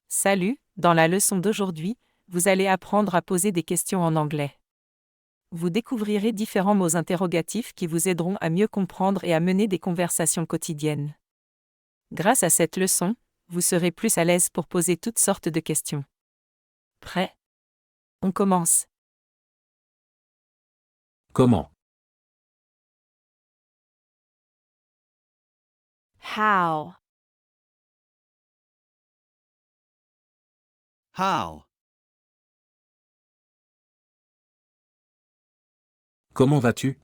Salut, dans la leçon d'aujourd'hui, vous allez apprendre à poser des questions en anglais. Vous découvrirez différents mots interrogatifs qui vous aideront à mieux comprendre et à mener des conversations quotidiennes. Grâce à cette leçon, vous serez plus à l'aise pour poser toutes sortes de questions. Prêt? On commence. Comment? How? How? Comment vas-tu?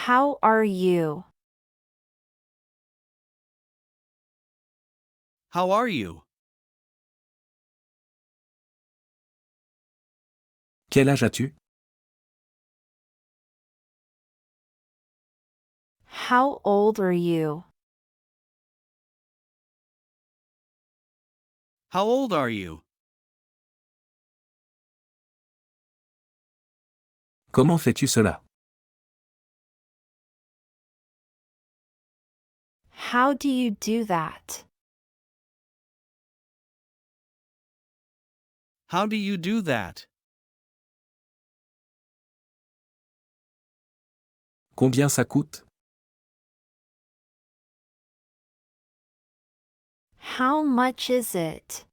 How are you? How are you? Quel âge as-tu? How old are you? How old are you? Comment fais-tu cela? How do you do that? How do you do that? Combien ça coûte? How much is it?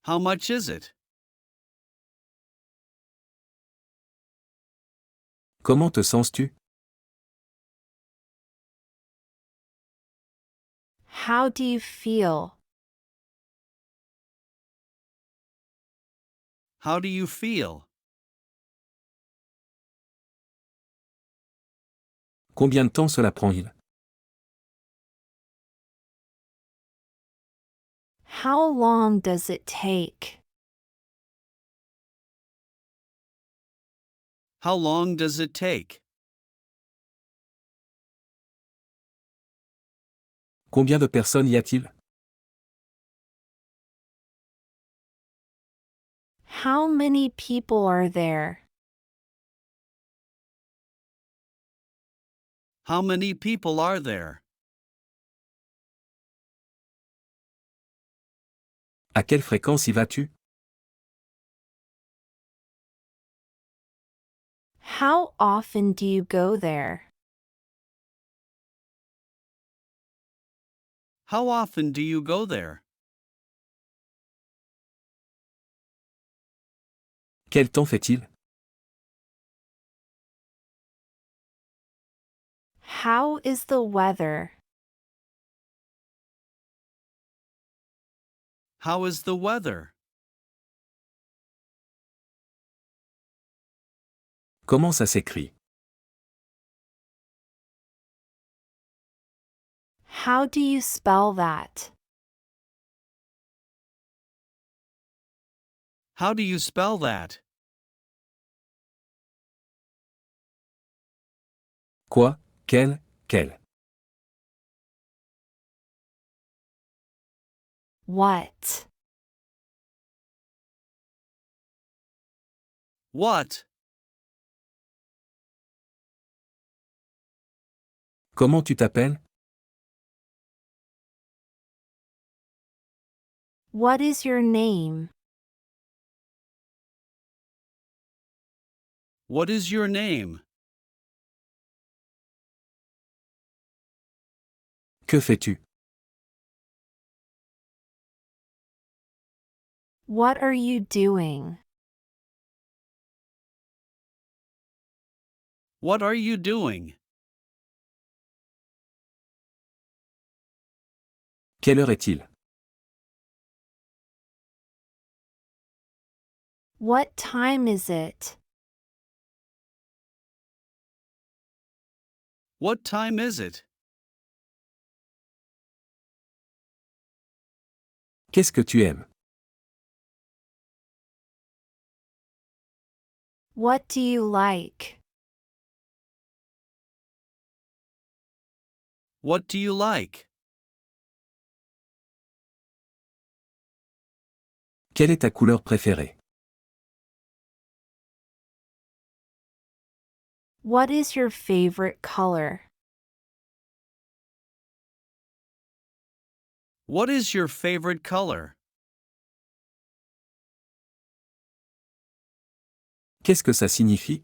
How much is it? Comment te sens-tu? How do you feel? How do you feel? Combien de temps cela prend-il? How long does it take? How long does it take? Combien de personnes y a-t-il? How many people are there? How many people are there? À quelle fréquence y vas-tu? How often do you go there? How often do you go there? Quel temps fait-il? How is the weather? How is the weather? Comment ça s'écrit? How do you spell that? How do you spell that? Quoi? Quel? Quel? What? What? Comment tu t'appelles? What is your name? What is your name? Que fais-tu? What are you doing? What are you doing? Quelle heure est-il? What time is it? What time is it? Qu'est-ce que tu aimes? What do you like? What do you like? Quelle est ta couleur préférée? What is your favorite color? What is your favorite color? Qu'est-ce que ça signifie?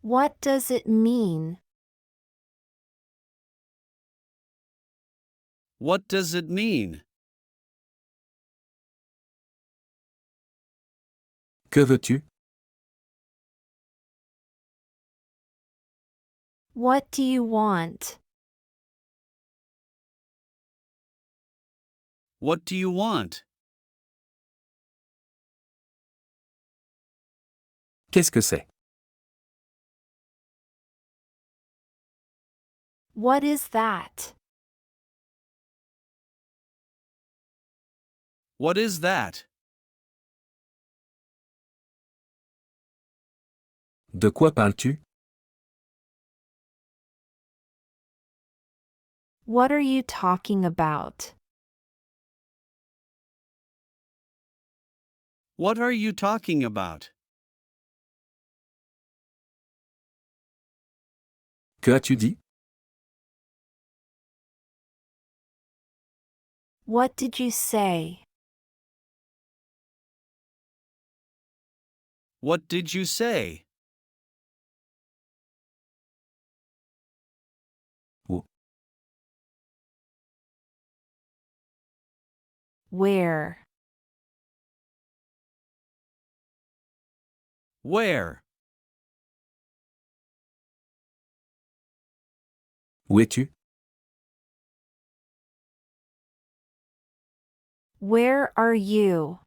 What does it mean? What does it mean? Que veux-tu? What do you want? What do you want? Qu'est-ce que c'est? What is that? What is that? De quoi parles-tu? What are you talking about? What are you talking about? Que as-tu dit? What did you say? What did you say? Où? Where? Where? Où es-tu? Where are you?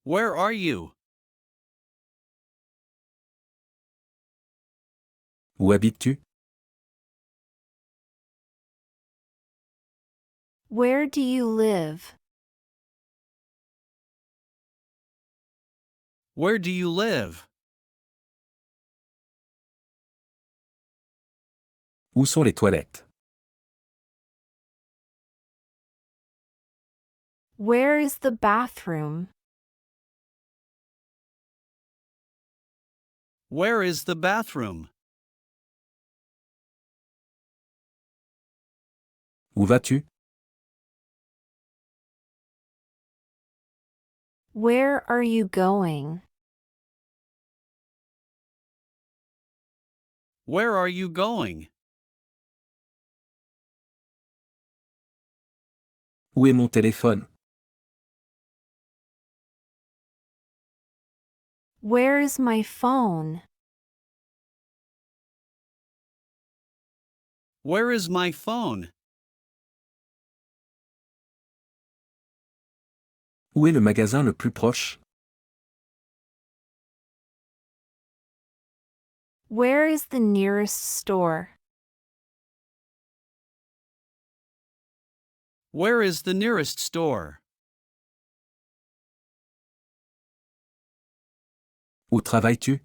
Where are you? Où habites-tu? Where do you live? Where do you live? Où sont les toilettes? Where is the bathroom? Where is the bathroom? Où vas-tu? Where are you going? Where are you going? Où est mon téléphone? Where is my phone? Where is my phone? Où est le magasin le plus proche? Where is the nearest store? Where is the nearest store? Où travailles-tu?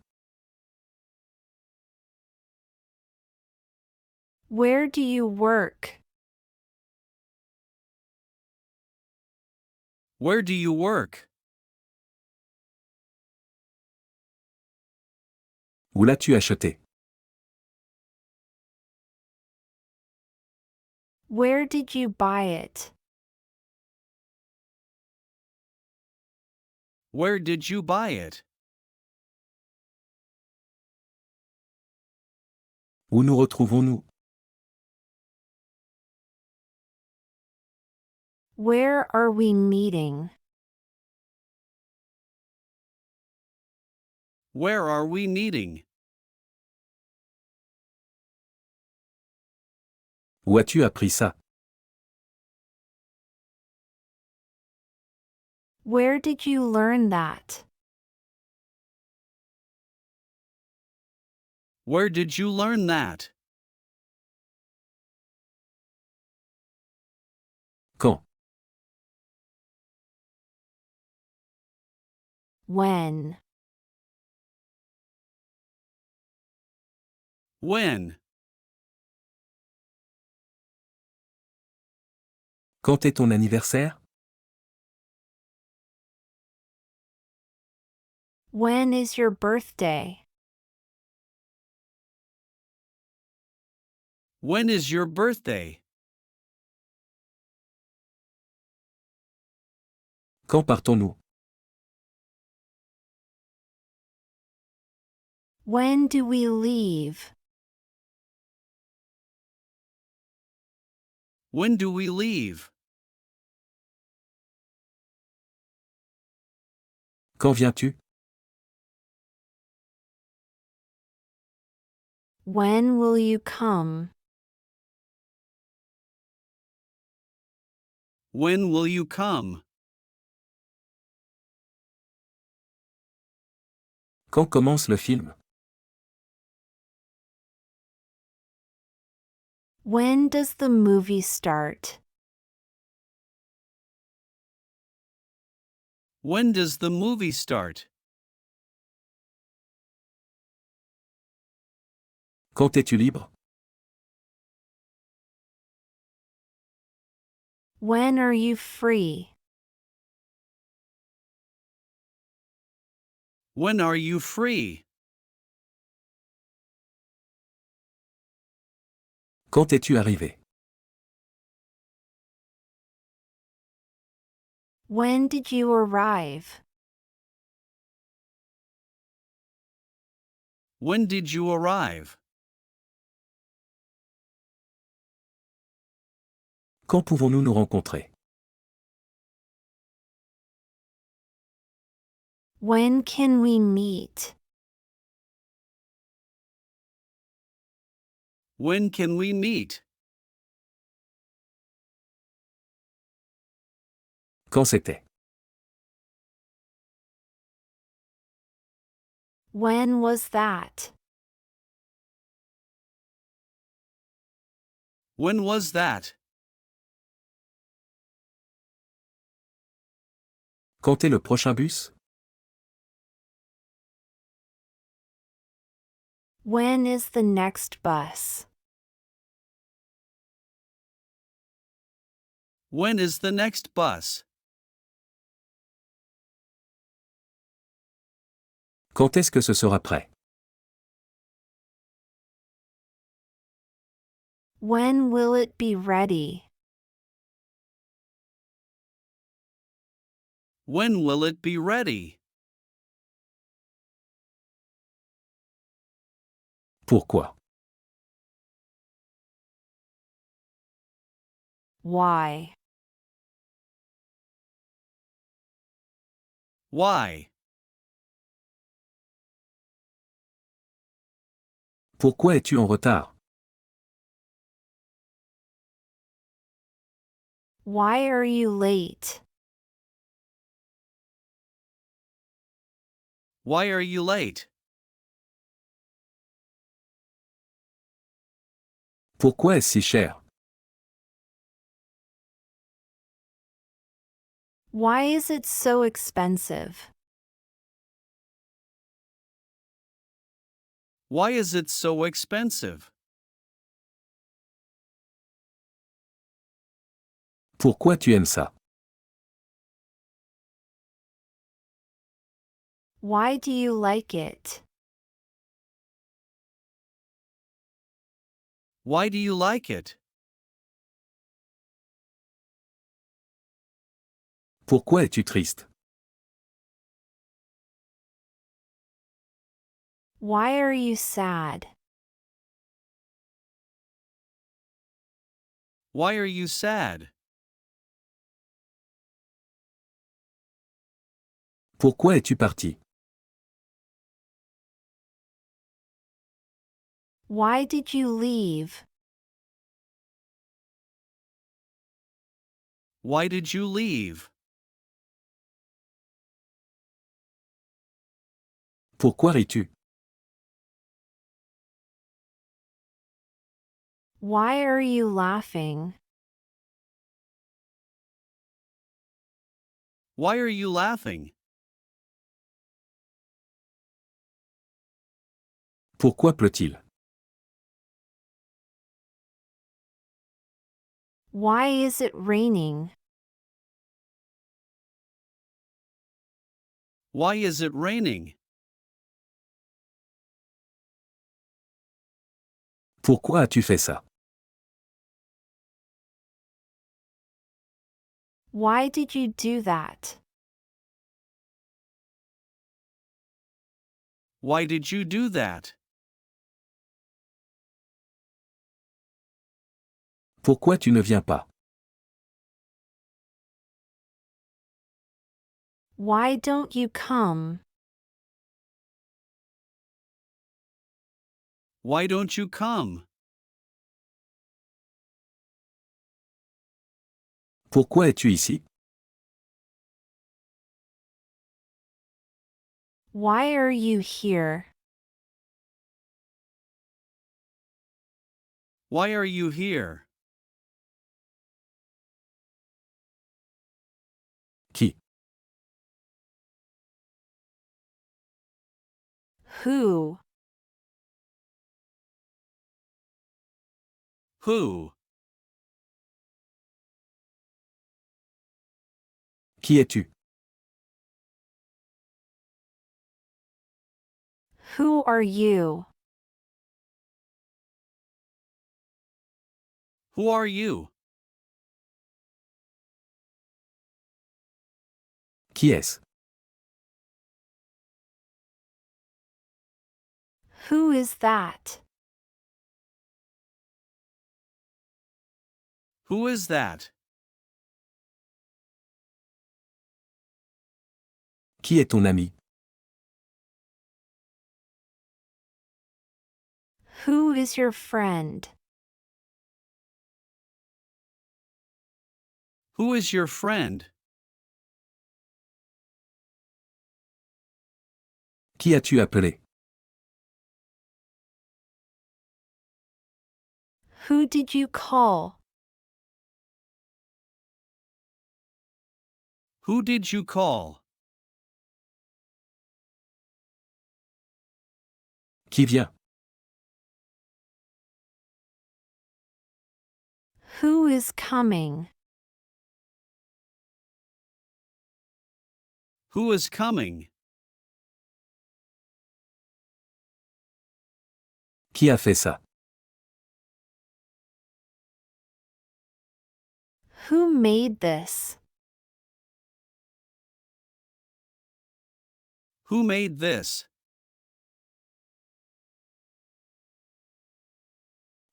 Where do you work? Where do you work? Où l'as-tu acheté? Where did you buy it? Where did you buy it? Où nous retrouvons-nous? Where are we meeting? Where are we meeting? Où as-tu appris ça? Where did you learn that? Where did you learn that? Quand? When? When? Quand est ton anniversaire? When is your birthday? When is your birthday? Quand partons-nous? When do we leave? When do we leave? Quand viens-tu? When will you come? When will you come? Quand commence le film? When does the movie start? When does the movie start? Quand es-tu libre? When are you free? When are you free? Quand es-tu arrivé? When did you arrive? When did you arrive? Quand pouvons-nous nous rencontrer? When can we meet? When can we meet? Quand c'était? When was that? When was that? Quand est le prochain bus? When is the next bus? When is the next bus? Quand est-ce que ce sera prêt? When will it be ready? When will it be ready? Pourquoi? Why? Why? Pourquoi es-tu en retard? Why are you late? Why are you late? Pourquoi est-ce si cher? Why is it so expensive? Why is it so expensive? Pourquoi tu aimes ça? Why do you like it? Why do you like it? Pourquoi es-tu triste? Why are you sad? Why are you sad? Pourquoi es-tu parti? Why did you leave? Why did you leave? Pourquoi ris-tu? Why are you laughing? Why are you laughing? Pourquoi pleut-il? Why is it raining? Why is it raining? Pourquoi as-tu fait ça? Why did you do that? Why did you do that? Pourquoi tu ne viens pas? Why don't you come? Why don't you come? Pourquoi es-tu ici? Why are you here? Why are you here? Qui? Who? Who? Qui es-tu? Who are you? Who are you? Qui est-ce? Who is that? Who is that? Qui est ton ami? Who is your friend? Who is your friend? Qui as-tu appelé? Who did you call? Who did you call? Qui vient? Who is coming? Who is coming? Qui a fait ça? Who made this? Who made this?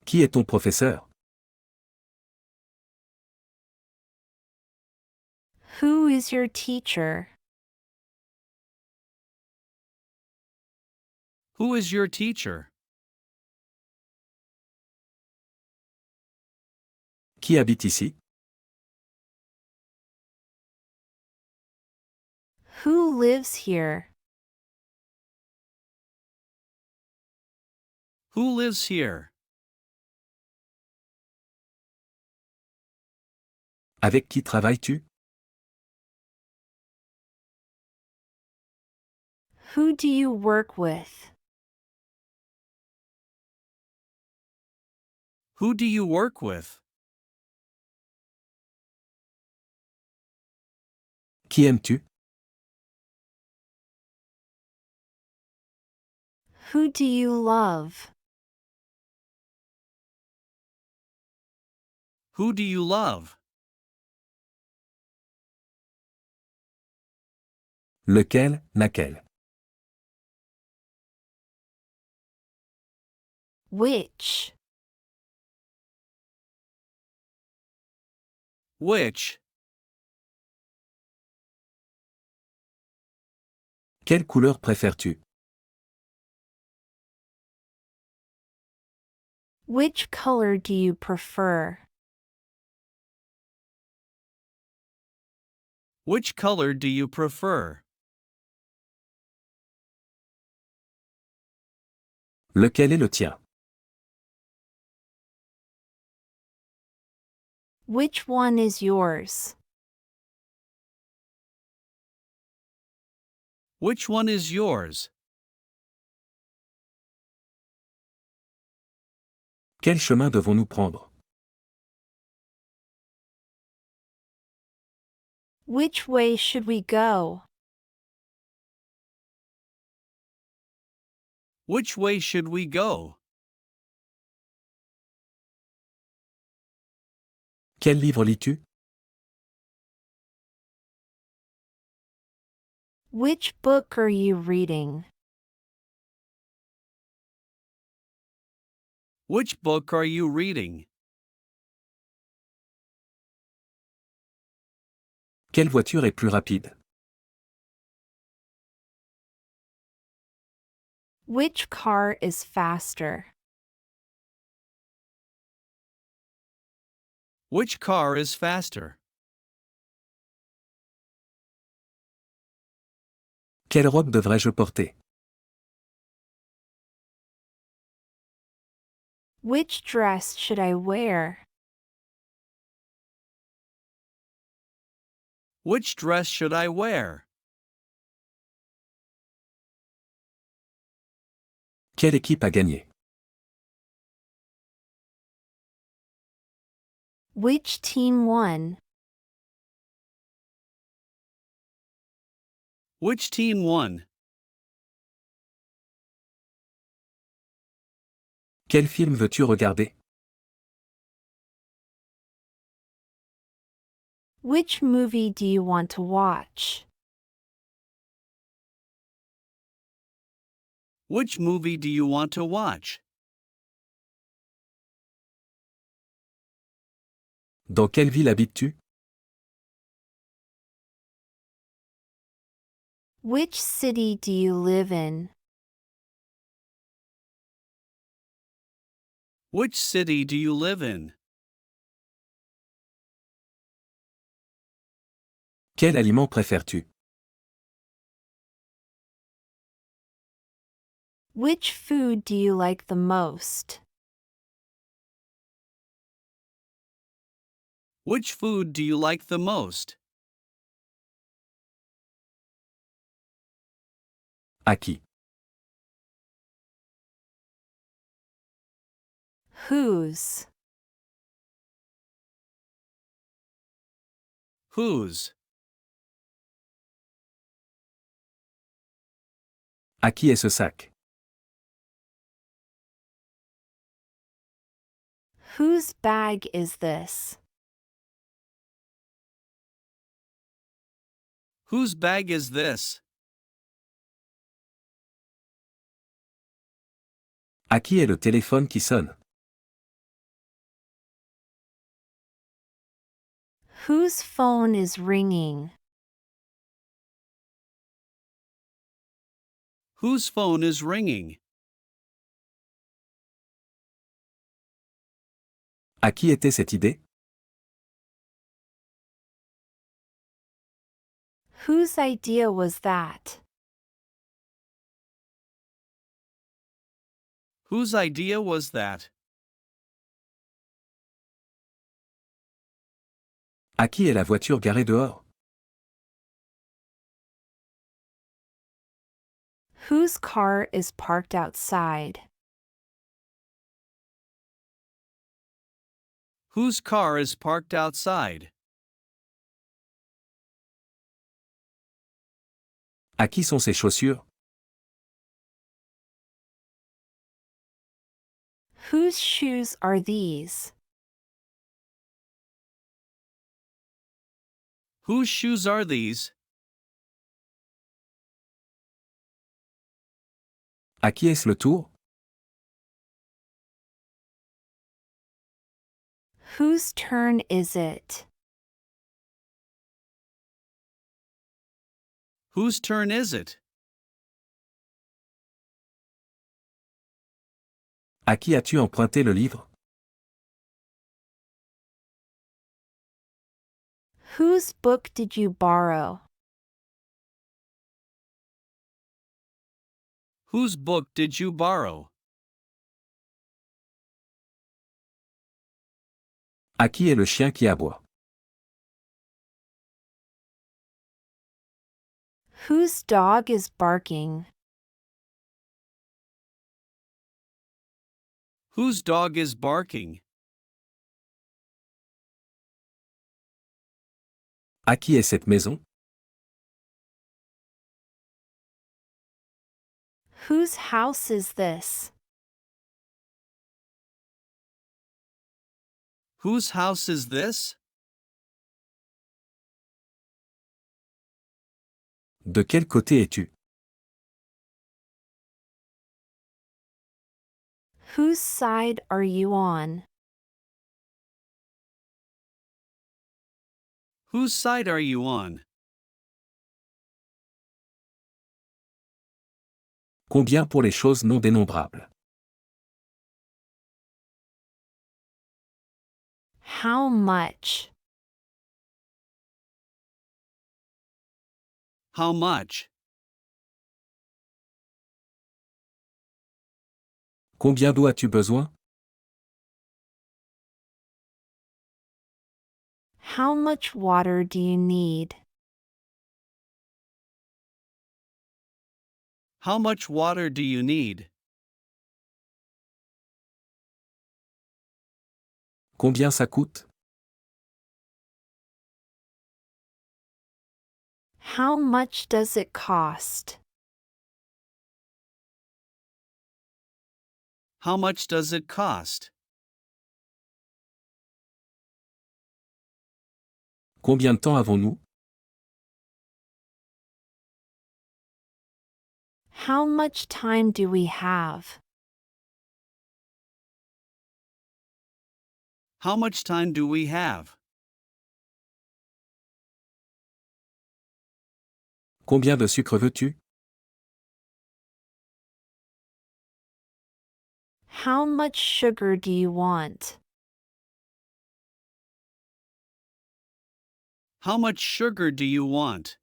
Qui est ton professeur? Who is your teacher? Who is your teacher? Qui habite ici? Who lives here? Who lives here? Avec qui travailles-tu? Who do you work with? Who do you work with? Qui aimes-tu? Who do you love? Who do you love? Lequel, laquelle? Which? Which? Quelle couleur préfères-tu? Which color do you prefer? Which color do you prefer? Lequel est le tien? Which one is yours? Which one is yours? Quel chemin devons-nous prendre? Which way should we go? Which way should we go? Quel livre lis-tu? Which book are you reading? Which book are you reading? Quelle voiture est plus rapide? Which car is faster? Which car is faster? Quelle robe devrais-je porter? Which dress should I wear? Which dress should I wear? Quelle équipe a gagné? Which team won? Which team won? Quel film veux-tu regarder? Which movie do you want to watch? Which movie do you want to watch? Dans quelle ville habites-tu? Which city do you live in? Which city do you live in? Quel aliment préfères-tu? Which food do you like the most? Which food do you like the most? À qui? Whose? Whose? À qui est ce sac? Whose bag is this? Whose bag is this? À qui est le téléphone qui sonne? Whose phone is ringing? Whose phone is ringing? À qui était cette idée? Whose idea was that? Whose idea was that? À qui est la voiture garée dehors? Whose car is parked outside? Whose car is parked outside? À qui sont ces chaussures? Whose shoes are these? Whose shoes are these? À qui est-ce le tour? Whose turn is it? Whose turn is it? À qui as-tu emprunté le livre? Whose book did you borrow? Whose book did you borrow? À qui est le chien qui aboie? Whose dog is barking? Whose dog is barking? À qui est cette maison? Whose house is this? Whose house is this? De quel côté es-tu? Whose side are you on? Whose side are you on? Combien pour les choses non dénombrables? How much? How much? Combien d'eau as-tu besoin? How much water do you need? How much water do you need? Combien ça coûte? How much does it cost? How much does it cost? Combien de temps avons-nous? How much time do we have? How much time do we have? Combien de sucre veux-tu? How much sugar do you want? How much sugar do you want?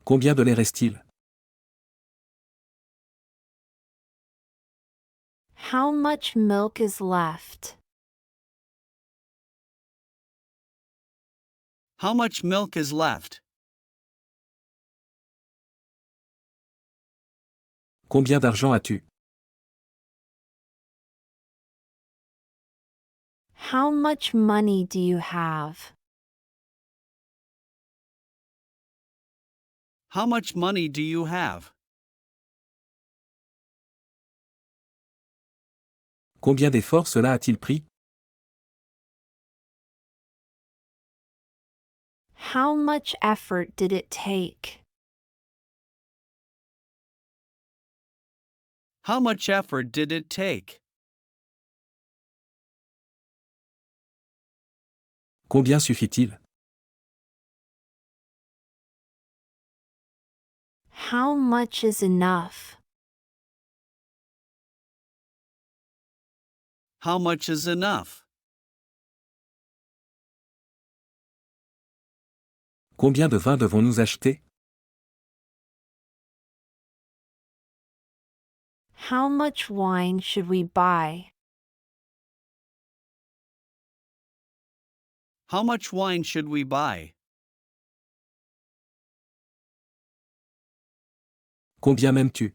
Combien de lait reste-t-il? How much milk is left? How much milk is left? Combien d'argent as-tu? How much money do you have? How much money do you have? Combien d'efforts cela a-t-il pris? How much effort did it take? How much effort did it take? Combien suffit-il? How much is enough? How much is enough? Combien de vin devons-nous acheter? How much wine should we buy? How much wine should we buy? Combien m'aimes-tu?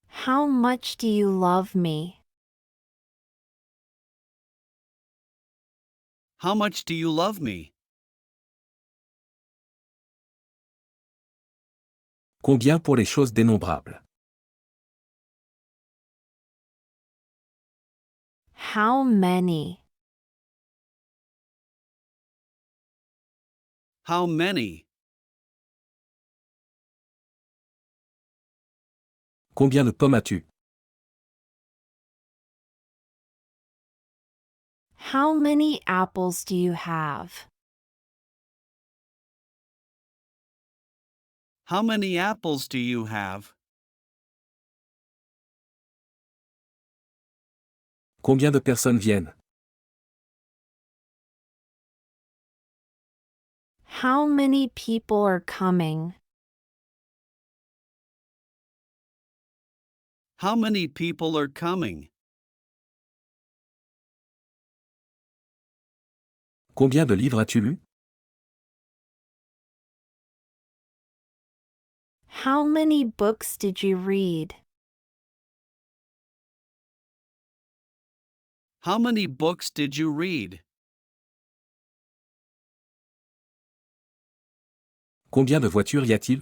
How much do you love me? How much do you love me? Combien pour les choses dénombrables? How many? How many? Combien de pommes as-tu? How many apples do you have? How many apples do you have? Combien de personnes viennent? How many people are coming? How many people are coming? Combien de livres as-tu lu? How many books did you read? How many books did you read? Combien de voitures y a-t-il?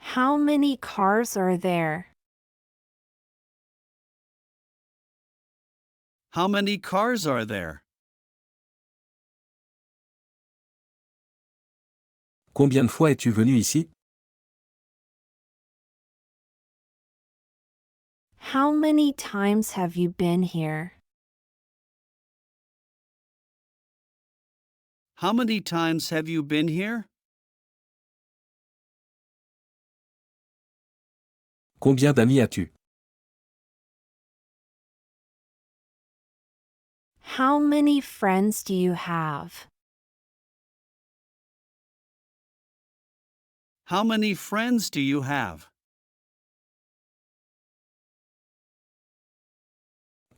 How many cars are there? How many cars are there? Combien de fois es-tu venu ici? How many times have you been here? How many times have you been here? Combien d'amis as-tu? How many friends do you have? How many friends do you have?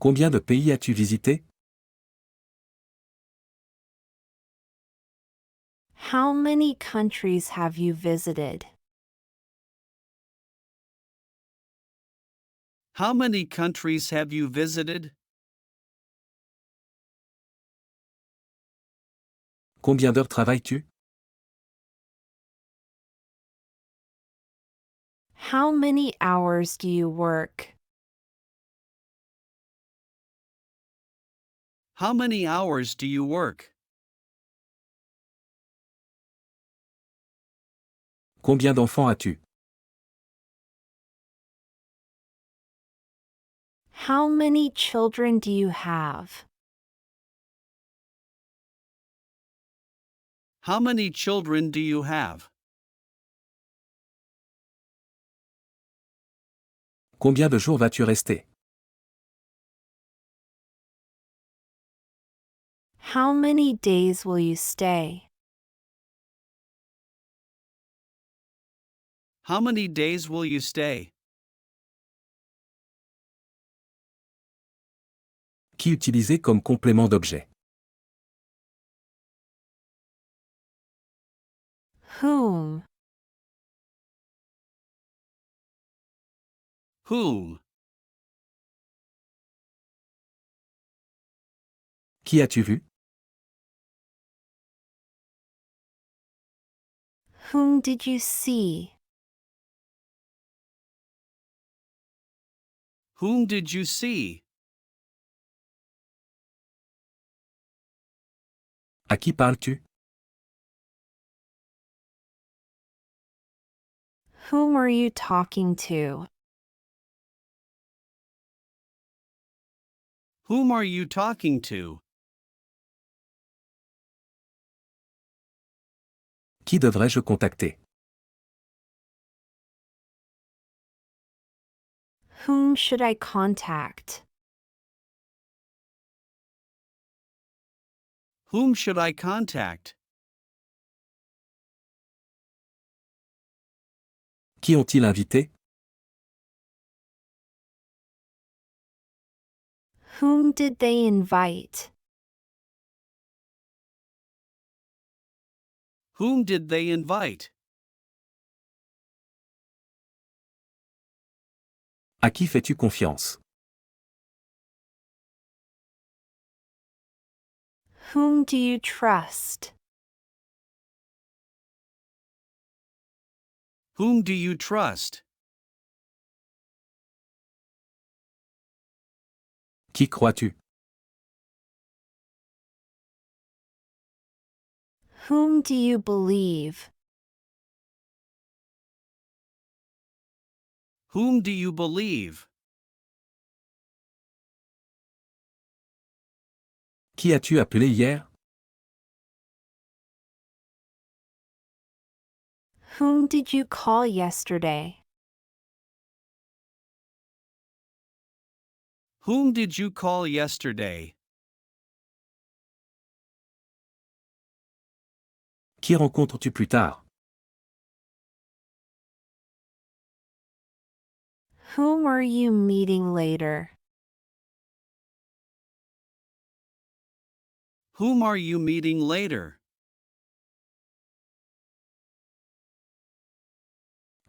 Combien de pays as-tu visité? How many countries have you visited? How many countries have you visited? Combien d'heures travailles-tu? How many hours do you work? How many hours do you work? Combien d'enfants as-tu? How many children do you have? How many children do you have? Combien de jours vas-tu rester? How many days will you stay? How many days will you stay? Qui utilisé comme complément d'objet? Whom? Whom? Qui as-tu vu? Whom did you see? Whom did you see? À qui parles-tu? Whom are you talking to? Whom are you talking to? Qui devrais-je contacter? Whom should I contact? Whom should I contact? Qui ont-ils invité? Whom did they invite? Whom did they invite? À qui fais-tu confiance? Whom do you trust? Whom do you trust? Qui crois-tu? Whom do you believe? Whom do you believe? Qui as-tu appelé hier? Whom did you call yesterday? Whom did you call yesterday? Qui rencontres-tu plus tard? Whom are you meeting later? Whom are you meeting later?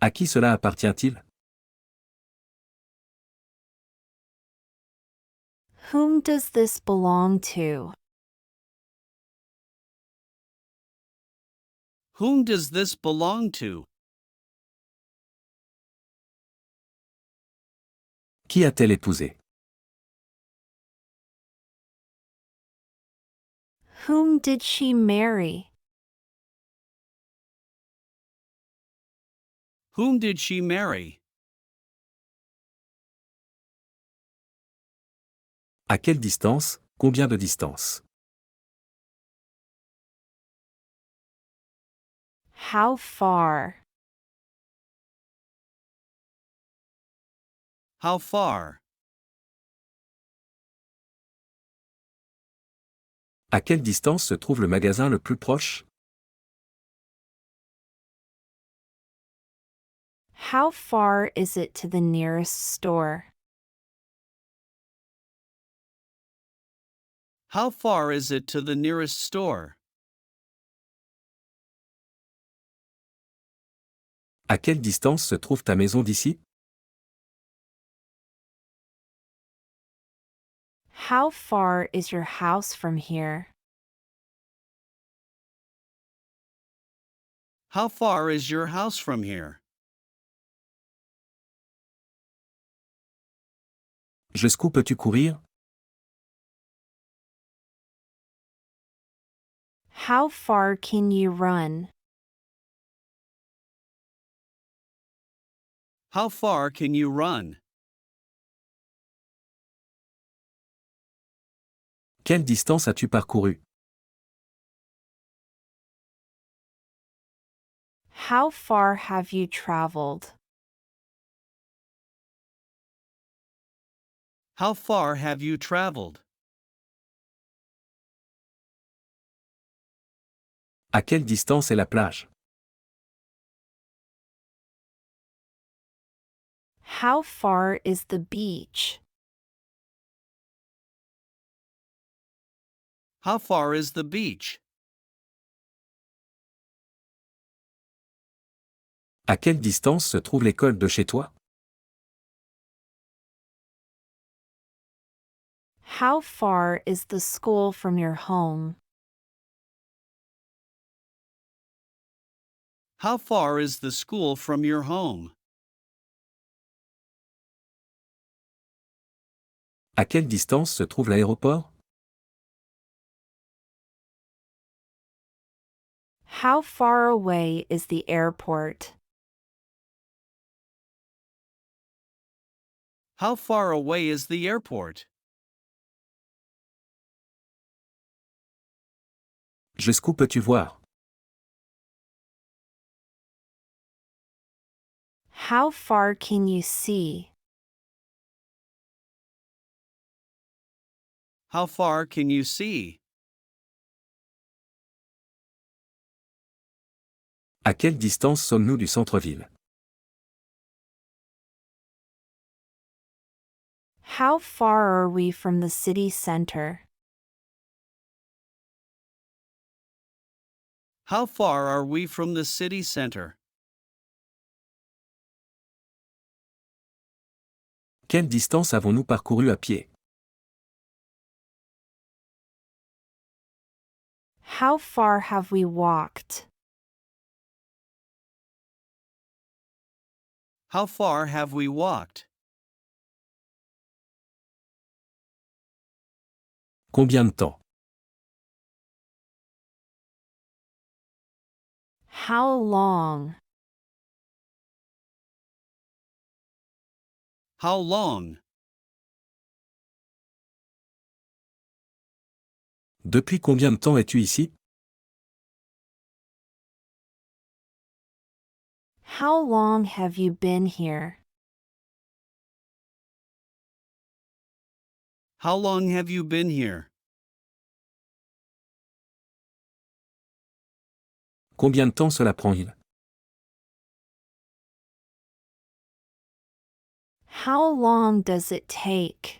À qui cela appartient-il? Whom does this belong to? Whom does this belong to? Qui a-t-elle épousé? Whom did she marry? Whom did she marry? À quelle distance? Combien de distance? How far? How far? À quelle distance se trouve le magasin le plus proche? How far is it to the nearest store? How far is it to the nearest store? À quelle distance se trouve ta maison d'ici? How far is your house from here? How far is your house from here? Jusqu'où peux-tu courir? How far can you run? How far can you run? Quelle distance as-tu parcouru? How far have you traveled? How far have you traveled? À quelle distance est la plage? How far is the beach? How far is the beach? À quelle distance se trouve l'école de chez toi? How far is the school from your home? How far is the school from your home? À quelle distance se trouve l'aéroport? How far away is the airport? How far away is the airport? Jusqu'où peux-tu voir? How far can you see? How far can you see? À quelle distance sommes-nous du centre-ville? How far are we from the city center? How far are we from the city center? Quelle distance avons-nous parcouru à pied? How far have we walked? How far have we walked? Combien de temps? How long? How long? Depuis combien de temps es-tu ici? How long have you been here? How long have you been here? Combien de temps cela prend-il? How long does it take?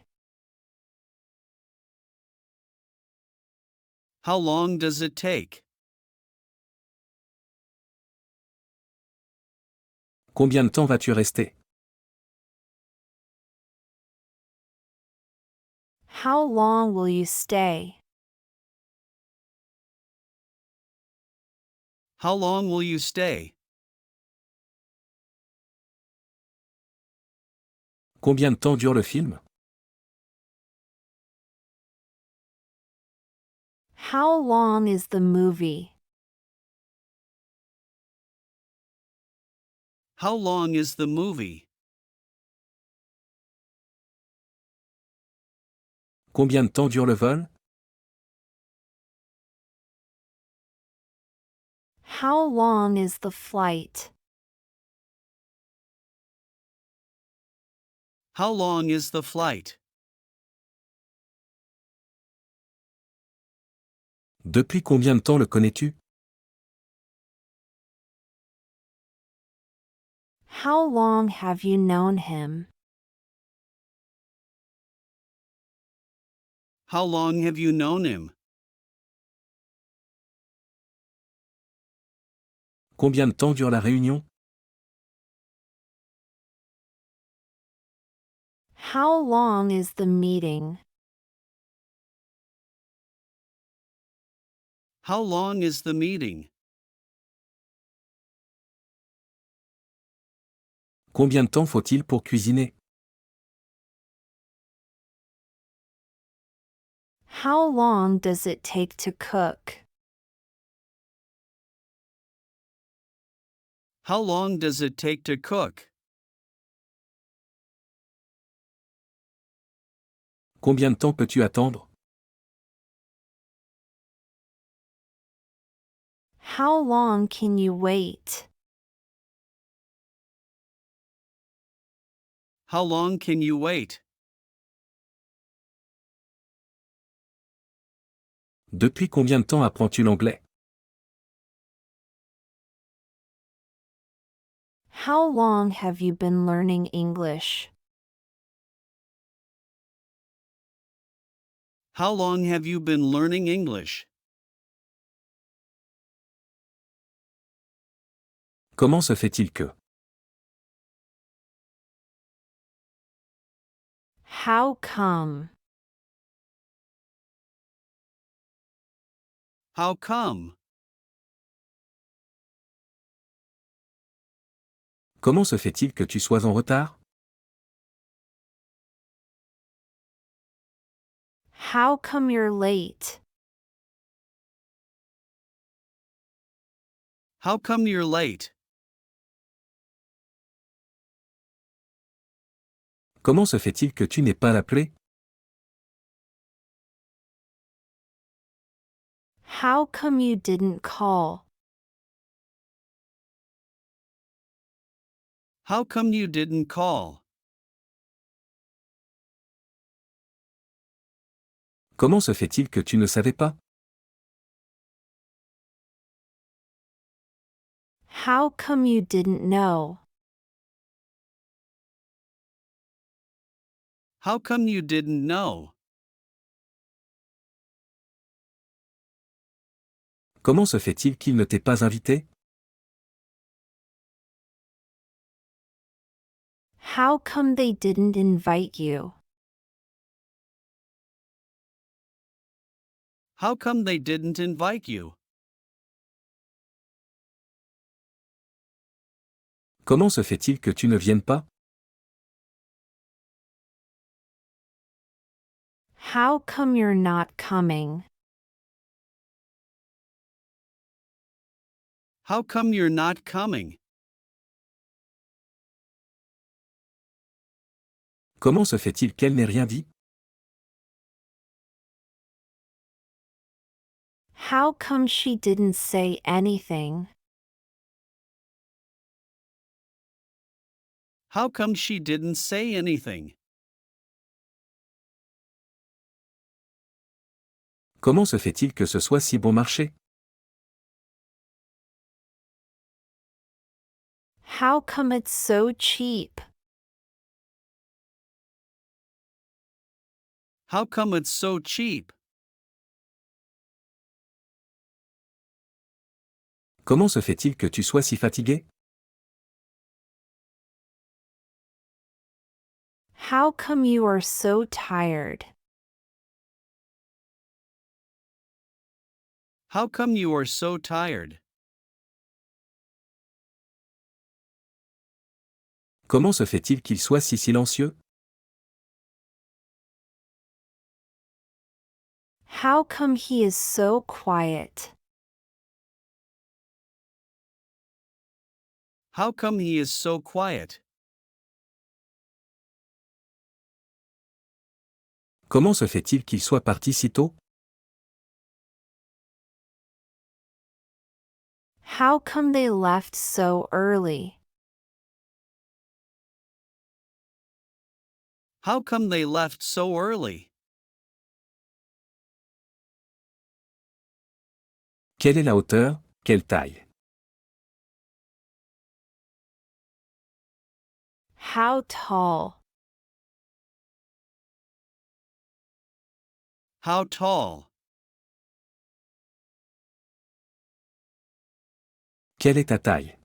How long does it take? Combien de temps vas-tu rester? How long will you stay? How long will you stay? Combien de temps dure le film? How long is the movie? How long is the movie? Combien de temps dure le vol? How long is the flight? How long is the flight? Depuis combien de temps le connais-tu? How long have you known him? How long have you known him? Combien de temps dure la réunion? How long is the meeting? How long is the meeting? Combien de temps faut-il pour cuisiner? How long does it take to cook? How long does it take to cook? Combien de temps peux-tu attendre? How long can you wait? How long can you wait? Depuis combien de temps apprends-tu l'anglais? How long have you been learning English? How long have you been learning English? Comment se fait-il que? How come? How come? Comment se fait-il que tu sois en retard? How come you're late? How come you're late? Comment se fait-il que tu n'aies pas appelé? How come you didn't call? How come you didn't call? Comment se fait-il que tu ne savais pas? How come you didn't know? How come you didn't know? Comment se fait-il qu'il ne t'ait pas invité? How come they didn't invite you? How come they didn't invite you? Comment se fait-il que tu ne viennes pas? How come you're not coming? How come you're not coming? Comment se fait-il qu'elle n'ait rien dit? How come she didn't say anything? How come she didn't say anything? Comment se fait-il que ce soit si bon marché? How come it's so cheap? How come it's so cheap? Comment se fait-il que tu sois si fatigué? How come you are so tired? How come you are so tired? Comment se fait-il qu'il soit si silencieux? How come he is so quiet? How come he is so quiet? Comment se fait-il qu'il soit parti si tôt? How come they left so early? How come they left so early? Quelle est la hauteur? Quelle taille? How tall? How tall? Quelle est ta taille?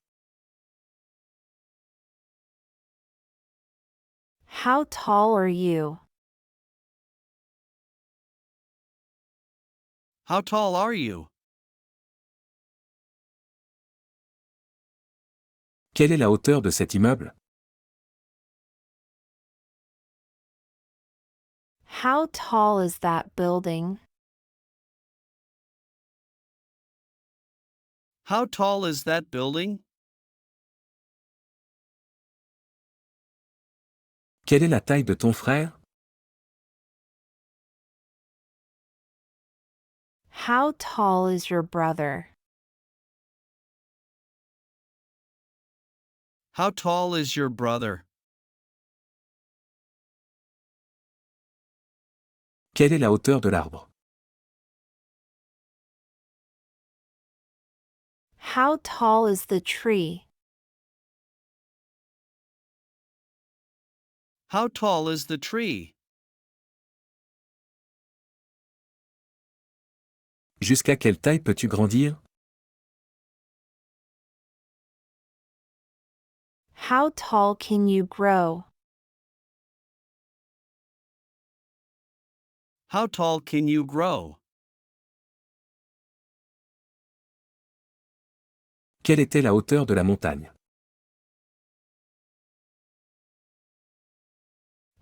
How tall are you? How tall are you? Quelle est la hauteur de cet immeuble? How tall is that building? How tall is that building? Quelle est la taille de ton frère? How tall is your brother? How tall is your brother? Quelle est la hauteur de l'arbre? How tall is the tree? How tall is the tree? Jusqu'à quelle taille peux-tu grandir? How tall can you grow? How tall can you grow? Quelle était la hauteur de la montagne?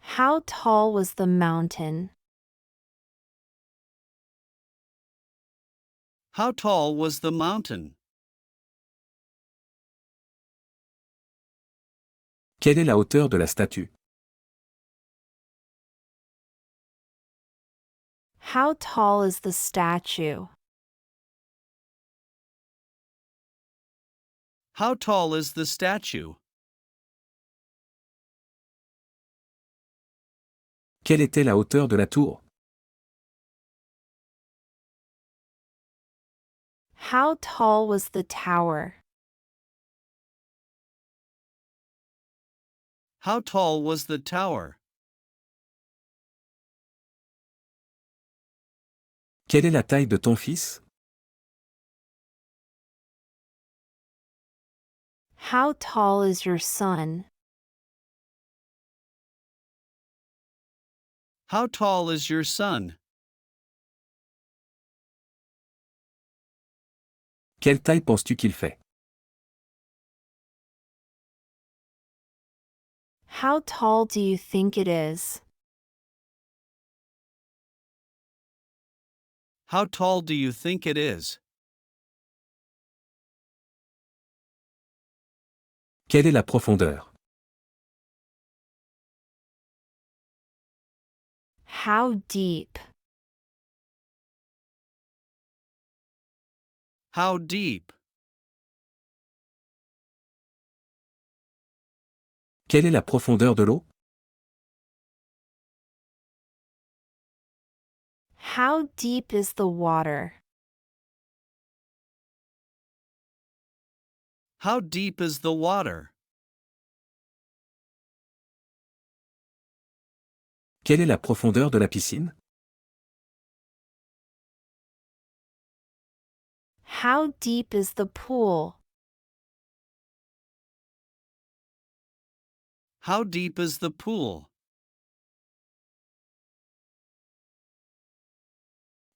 How tall was the mountain? How tall was the mountain? Quelle est la hauteur de la statue? How tall is the statue? How tall is the statue? Quelle était la hauteur de la tour? How tall was the tower? How tall was the tower? Quelle est la taille de ton fils? How tall is your son? How tall is your son? Quelle taille penses-tu qu'il fait? How tall do you think it is? How tall do you think it is? Quelle est la profondeur? How deep? How deep? Quelle est la profondeur de l'eau? How deep is the water? How deep is the water? Quelle est la profondeur de la piscine? How deep is the pool? How deep is the pool?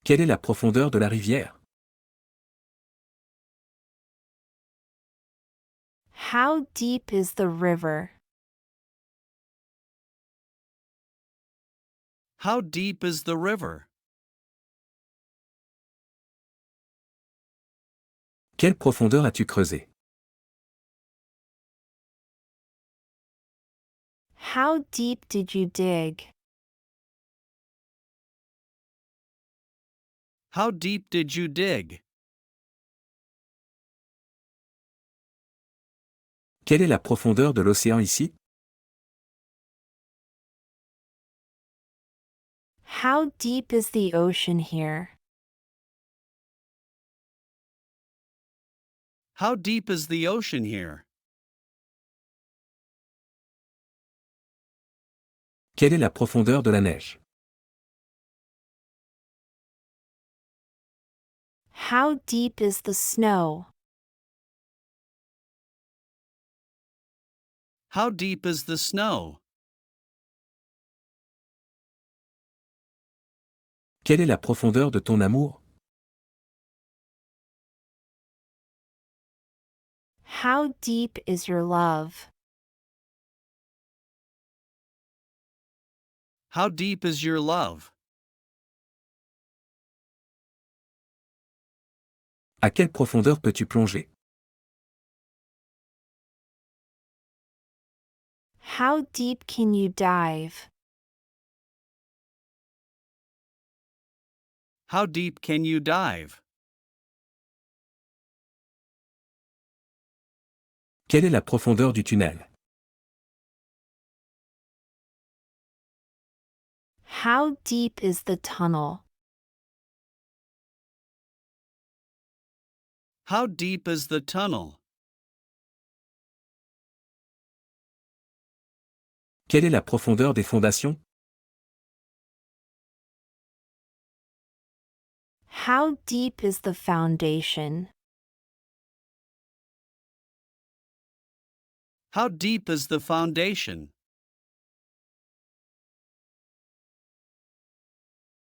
Quelle est la profondeur de la rivière? How deep is the river? How deep is the river? Quelle profondeur as-tu creusé? How deep did you dig? How deep did you dig? Quelle est la profondeur de l'océan ici? How deep is the ocean here? How deep is the ocean here? Quelle est la profondeur de la neige? How deep is the snow? How deep is the snow? Quelle est la profondeur de ton amour? How deep is your love? How deep is your love? À quelle profondeur peux-tu plonger? How deep can you dive? How deep can you dive? Quelle est la profondeur du tunnel? How deep is the tunnel? How deep is the tunnel? Quelle est la profondeur des fondations? How deep is the foundation? How deep is the foundation?